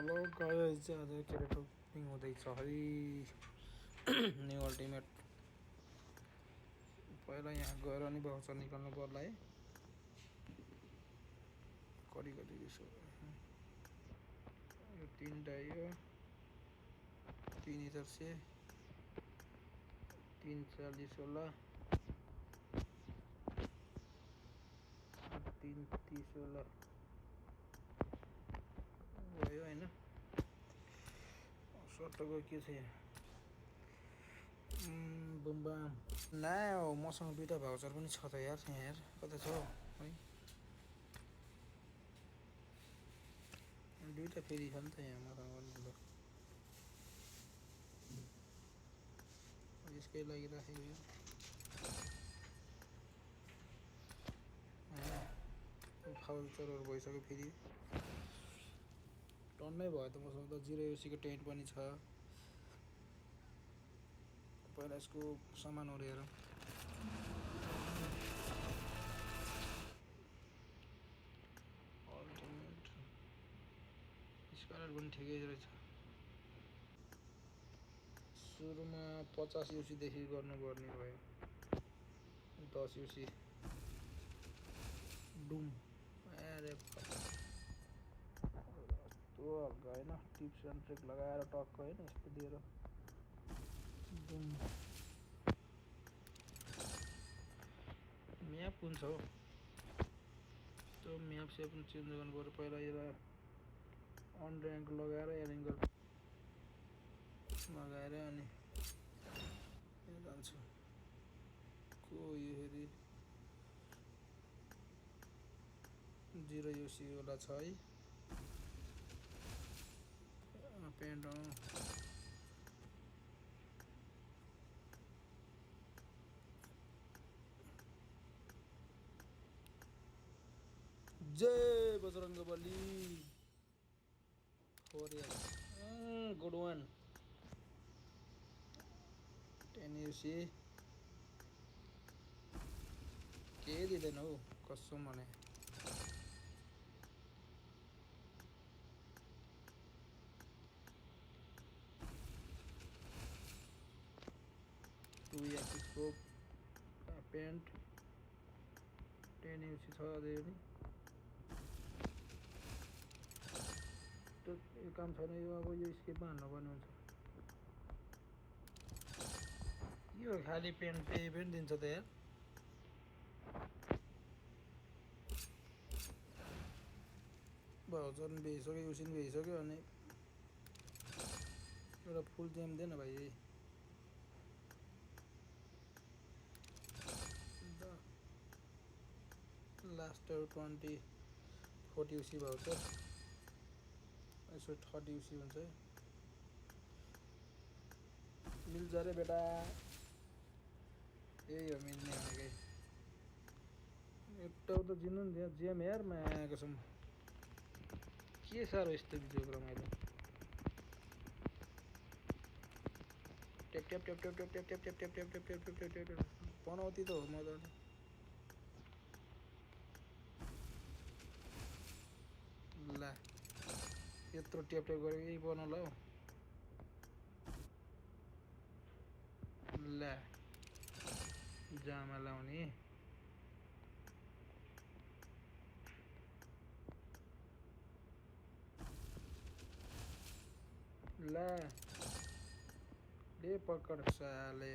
Hello guys, आज carrot opening हुँदैछ है। New ultimate. पहिला यहाँ गएर नि भाउचर निकाल्नु पर्ला है। कति यसो यो 3टा यो 3000 से 340 होला 330 होला भयो हैन। सट्टको के छ यहाँ बुमबाम ना हो। मसँग 2टा भाउचर पनि छ त यार। यहाँ हेर कता छ है। 2टा फेरि छ नि त यहाँ मसँग पनि। यसकै लागि राखेको यो भाउचरहरू भइसक्यो। फेरि टन्नै भयो त मसँग त। 0 UC को टेन्ट पनि छ। पहिला यसको सामानहरू हेरौँ। अल्टिमेट स्कारर पनि ठिकै रहेछ। सुरुमा 50 UC देखि गर्नुपर्ने भयो। 10 UC डुम अरे त्यो हल्का होइन। टिप्स एन्ड ट्रिक लगाएर टक्क होइन यस्तो दिएर डुम। म्याप कुन छ हौ? त्यो म्याप सेप पनि चेन्ज गर्नु पर्यो। पहिला यो अन ऱ्याङ्क लगाएर एरिङ्गल लगाएर अनि यहाँ जान्छु। को यो फेरि 0 UC वाला छ है। पेन्ट जय बजरङ्गबली। 4 good one. 10 UC के दिँदैन हौ कसम भने। टु स्कोप पेन्ट 10 UC छ अझै पनि। यो काम छैन यो। अब यो स्केपमा हाल्नुपर्ने हुन्छ। यो खाली पेन्ट पनि दिन्छ त यार। भाउचर पनि भइसक्यो, युसी पनि भइसक्यो। अनि एउटा फुल जेम दिएन भाइ। लास्ट 40 UC भाउचर यसो 30 UC हुन्छ। मिल्छ रे बेटा। यही हो मिल्ने भनेकै। एउटा त जिन्नु नि त्यहाँ जेम हेर मायाको छौँ। के साह्रो यस्तो बिजोग रमाइलो। टेप टेप टेप टेप टेप टेप टेप टेप टेप टेप टेप टेप टेप टेप पनौती त हो मजाले। ला यत्रो टेप टेप गरेर यही बनाउला हौ। ला जामा लाउने ला ले पकड साले।